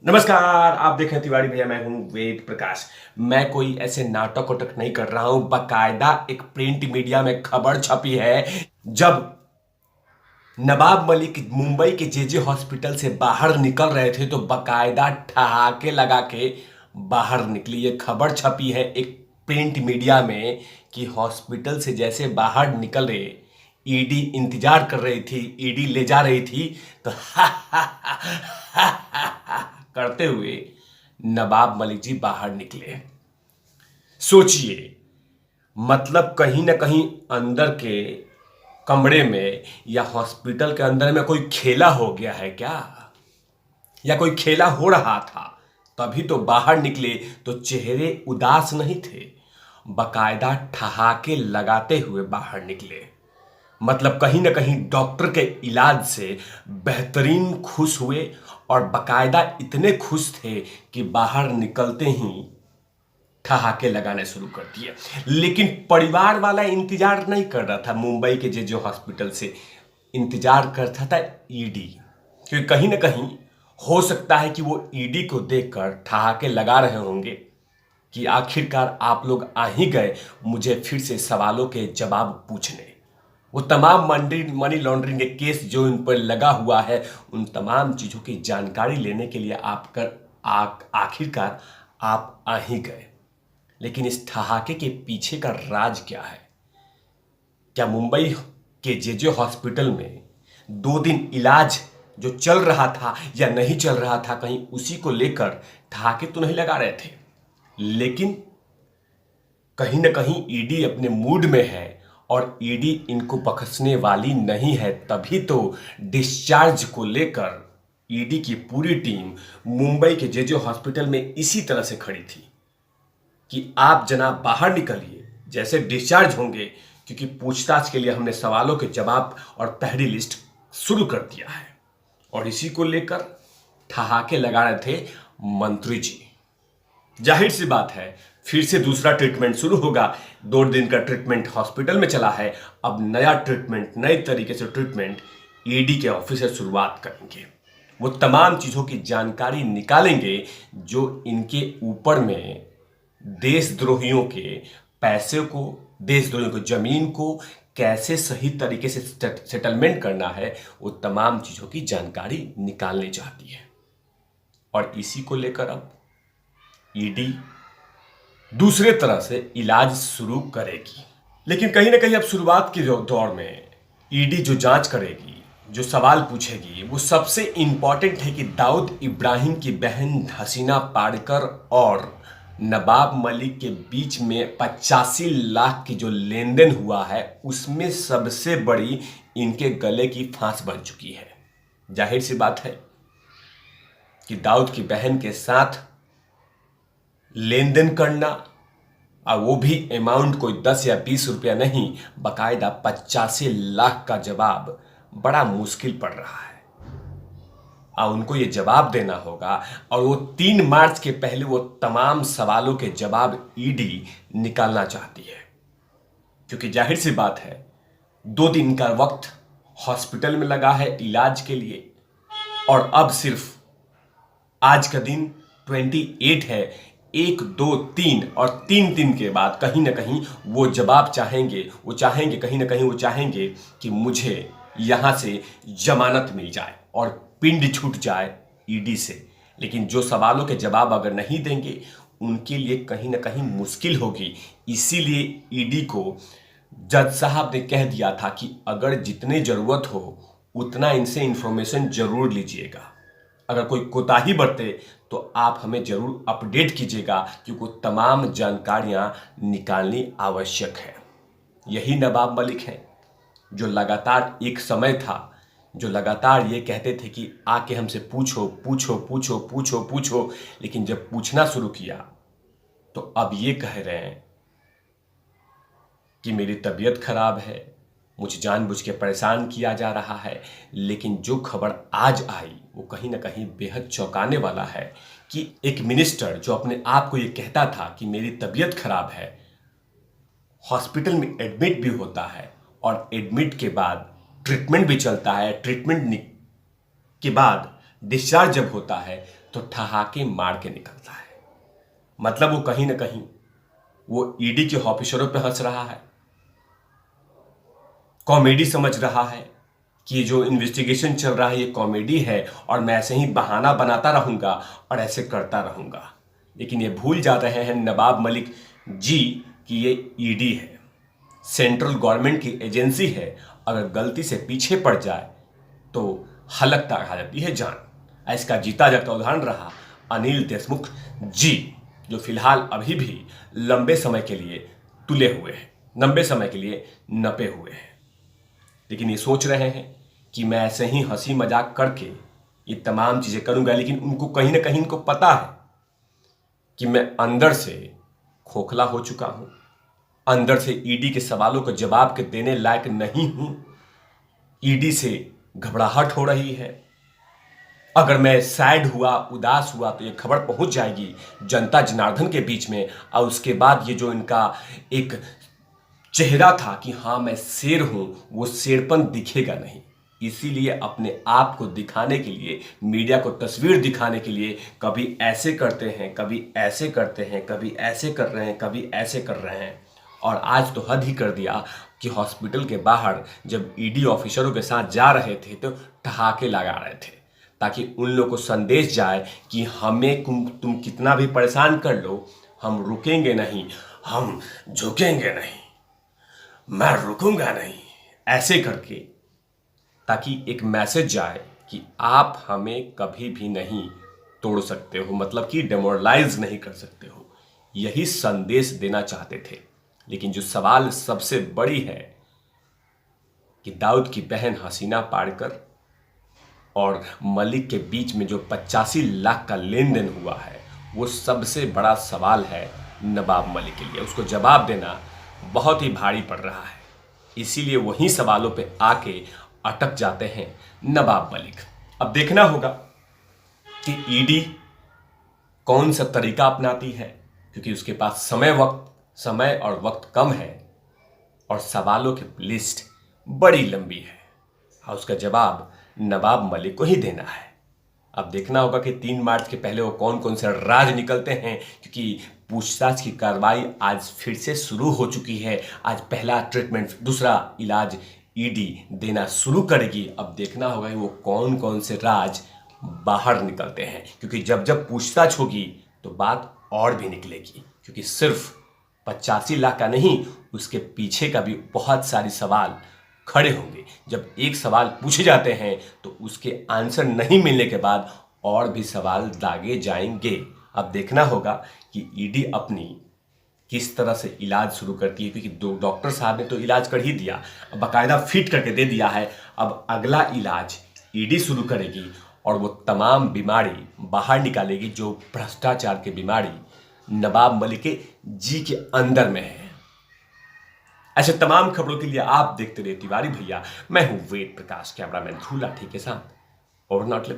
नमस्कार, आप देख रहे हैं तिवारी भैया। मैं हूं वेद प्रकाश। मैं कोई ऐसे नाटक वाटक नहीं कर रहा हूं। बकायदा एक प्रिंट मीडिया में खबर छपी है। जब नवाब मलिक मुंबई के जेजे हॉस्पिटल से बाहर निकल रहे थे तो बकायदा ठहाके लगा के बाहर निकली। ये खबर छपी है एक प्रिंट मीडिया में कि हॉस्पिटल से जैसे बाहर निकले, ईडी इंतजार कर रही थी, ईडी ले जा रही थी, तो करते हुए नवाब मलिक जी बाहर निकले। सोचिए, मतलब कहीं ना कहीं अंदर के कमरे में या हॉस्पिटल के अंदर में कोई खेला हो गया है क्या, या कोई खेला हो रहा था तभी तो बाहर निकले। तो चेहरे उदास नहीं थे, बकायदा ठहाके लगाते हुए बाहर निकले। मतलब कहीं ना कहीं डॉक्टर के इलाज से बेहतरीन खुश हुए और बकायदा इतने खुश थे कि बाहर निकलते ही ठहाके लगाने शुरू कर दिए। लेकिन परिवार वाला इंतजार नहीं कर रहा था मुंबई के जेजे हॉस्पिटल से, इंतजार करता था ईडी। क्योंकि कहीं ना कहीं हो सकता है कि वो ईडी को देखकर ठहाके लगा रहे होंगे कि आखिरकार आप लोग आ ही गए मुझे फिर से सवालों के जवाब पूछने। वो तमाम मनी लॉन्ड्रिंग के केस जो इन पर लगा हुआ है, उन तमाम चीज़ों की जानकारी लेने के लिए आखिरकार आप आ ही गए। लेकिन इस ठहाके के पीछे का राज क्या है? क्या मुंबई के जेजे हॉस्पिटल में 2 दिन इलाज जो चल रहा था या नहीं चल रहा था, कहीं उसी को लेकर ठहाके तो नहीं लगा रहे थे? लेकिन कहीं ना कहीं ईडी अपने मूड में है और ईडी इनको बख्शने वाली नहीं है। तभी तो डिस्चार्ज को लेकर ईडी की पूरी टीम मुंबई के जेजे हॉस्पिटल में इसी तरह से खड़ी थी कि आप जनाब बाहर निकलिए जैसे डिस्चार्ज होंगे, क्योंकि पूछताछ के लिए हमने सवालों के जवाब और पहली लिस्ट शुरू कर दिया है। और इसी को लेकर ठहाके लगा रहे थे मंत्री जी। जाहिर सी बात है, फिर से दूसरा ट्रीटमेंट शुरू होगा। 2 दिन का ट्रीटमेंट हॉस्पिटल में चला है, अब नया ट्रीटमेंट, नए तरीके से ट्रीटमेंट ईडी के ऑफिस से शुरुआत करेंगे। वो तमाम चीज़ों की जानकारी निकालेंगे जो इनके ऊपर में देशद्रोहियों के पैसे को, देशद्रोहियों की जमीन को कैसे सही तरीके से सेटलमेंट करना है, वो तमाम चीज़ों की जानकारी निकालनी चाहती है। और इसी को लेकर अब ईडी दूसरे तरह से इलाज शुरू करेगी। लेकिन कहीं ना कहीं अब शुरुआत के दौर में ईडी जो जांच करेगी, जो सवाल पूछेगी, वो सबसे इंपॉर्टेंट है कि दाऊद इब्राहिम की बहन हसीना पारकर और नवाब मलिक के बीच में 85 लाख की जो लेन देन हुआ है, उसमें सबसे बड़ी इनके गले की फांस बन चुकी है। जाहिर सी बात है कि दाऊद की बहन के साथ लेन देन करना, और वो भी अमाउंट कोई 10 या 20 रुपया नहीं, बाकायदा 85 लाख का जवाब बड़ा मुश्किल पड़ रहा है। और उनको ये जवाब देना होगा और वो 3 मार्च के पहले वो तमाम सवालों के जवाब ईडी निकालना चाहती है। क्योंकि जाहिर सी बात है, 2 दिन का वक्त हॉस्पिटल में लगा है इलाज के लिए, और अब सिर्फ आज का दिन 28 है। 1, 2, 3 और 3 दिन के बाद कहीं ना कहीं वो जवाब चाहेंगे, कहीं ना कहीं वो चाहेंगे कि मुझे यहाँ से जमानत मिल जाए और पिंड छूट जाए ईडी से। लेकिन जो सवालों के जवाब अगर नहीं देंगे, उनके लिए कहीं ना कहीं मुश्किल होगी। इसीलिए ईडी को जज साहब ने कह दिया था कि अगर जितनी ज़रूरत हो उतना इनसे इंफॉर्मेशन जरूर लीजिएगा। अगर कोई कोताही बरते तो आप हमें जरूर अपडेट कीजिएगा, क्योंकि तमाम जानकारियां निकालनी आवश्यक है। यही नवाब मलिक हैं जो लगातार, एक समय था जो लगातार ये कहते थे कि आके हमसे पूछो पूछो पूछो पूछो पूछो, लेकिन जब पूछना शुरू किया तो अब ये कह रहे हैं कि मेरी तबीयत खराब है, मुझे जानबूझ के परेशान किया जा रहा है। लेकिन जो खबर आज आई वो कहीं ना कहीं बेहद चौंकाने वाला है कि एक मिनिस्टर जो अपने आप को ये कहता था कि मेरी तबीयत खराब है, हॉस्पिटल में एडमिट भी होता है और एडमिट के बाद ट्रीटमेंट भी चलता है। ट्रीटमेंट के बाद डिस्चार्ज जब होता है तो ठहाके मार के निकलता है। मतलब वो कहीं ना कहीं वो ईडी के ऑफिसरों पे हंस रहा है, कॉमेडी समझ रहा है कि जो इन्वेस्टिगेशन चल रहा है ये कॉमेडी है और मैं ऐसे ही बहाना बनाता रहूंगा और ऐसे करता रहूंगा। लेकिन ये भूल जा रहे हैं नवाब मलिक जी कि ये ईडी है, सेंट्रल गवर्नमेंट की एजेंसी है। अगर गलती से पीछे पड़ जाए तो हलक तक आ जाती है जान। इसका जीता जागता उदाहरण रहा अनिल देशमुख जी, जो फिलहाल अभी भी लंबे समय के लिए तुले हुए हैं, लंबे समय के लिए नपे हुए हैं। लेकिन ये सोच रहे हैं कि मैं ऐसे ही हंसी मजाक करके ये तमाम चीजें करूंगा, लेकिन उनको कहीं ना कहीं इनको पता है कि मैं अंदर से खोखला हो चुका हूं, अंदर से ईडी के सवालों का जवाब के देने लायक नहीं हूं। ईडी से घबराहट हो रही है। अगर मैं सैड हुआ, उदास हुआ तो ये खबर पहुंच जाएगी जनता जनार्दन के बीच में, और उसके बाद ये जो इनका एक चेहरा था कि हाँ मैं शेर हूं, वो शेरपन दिखेगा नहीं। इसीलिए अपने आप को दिखाने के लिए, मीडिया को तस्वीर दिखाने के लिए कभी ऐसे करते हैं, कभी ऐसे करते हैं, कभी ऐसे कर रहे हैं, कभी ऐसे कर रहे हैं। और आज तो हद ही कर दिया कि हॉस्पिटल के बाहर जब ईडी ऑफिसरों के साथ जा रहे थे तो ठहाके लगा रहे थे, ताकि उन लोगों को संदेश जाए कि हमें तुम कितना भी परेशान कर लो, हम रुकेंगे नहीं, हम झुकेंगे नहीं, मैं रुकूंगा नहीं, ऐसे करके, ताकि एक मैसेज जाए कि आप हमें कभी भी नहीं तोड़ सकते हो, मतलब कि डेमोरलाइज नहीं कर सकते हो। यही संदेश देना चाहते थे। लेकिन जो सवाल सबसे बड़ी है कि दाऊद की बहन हसीना पारकर और मलिक के बीच में जो 85 लाख का लेन देन हुआ है, वो सबसे बड़ा सवाल है नवाब मलिक के लिए। उसको जवाब देना बहुत ही भारी पड़ रहा है। इसीलिए वही सवालों पे आके अटक जाते हैं नवाब मलिक। अब देखना होगा कि ईडी कौन सा तरीका अपनाती है, क्योंकि उसके पास समय और वक्त कम है और सवालों की लिस्ट बड़ी लंबी है और उसका जवाब नवाब मलिक को ही देना है। अब देखना होगा कि 3 मार्च के पहले वो कौन कौन से राज निकलते हैं, क्योंकि पूछताछ की कार्रवाई आज फिर से शुरू हो चुकी है। आज पहला ट्रीटमेंट, दूसरा इलाज ईडी देना शुरू करेगी। अब देखना होगा कि वो कौन कौन से राज बाहर निकलते हैं, क्योंकि जब जब पूछताछ होगी तो बात और भी निकलेगी, क्योंकि सिर्फ 85 लाख का नहीं, उसके पीछे का भी बहुत सारी सवाल खड़े होंगे। जब एक सवाल पूछे जाते हैं तो उसके आंसर नहीं मिलने के बाद और भी सवाल दागे जाएंगे। अब देखना होगा कि ईडी अपनी किस तरह से इलाज शुरू करती है, क्योंकि दो डॉक्टर साहब ने तो इलाज कर ही दिया, अब बाकायदा फिट करके दे दिया है। अब अगला इलाज ईडी शुरू करेगी और वो तमाम बीमारी बाहर निकालेगी जो भ्रष्टाचार की बीमारी नवाब मलिक जी के अंदर में है। ऐसे तमाम खबरों के लिए आप देखते रहिए तिवारी भैया। मैं हूं वेद प्रकाश, कैमरामैन धूला ठीक के साथ और नॉट लिविंग।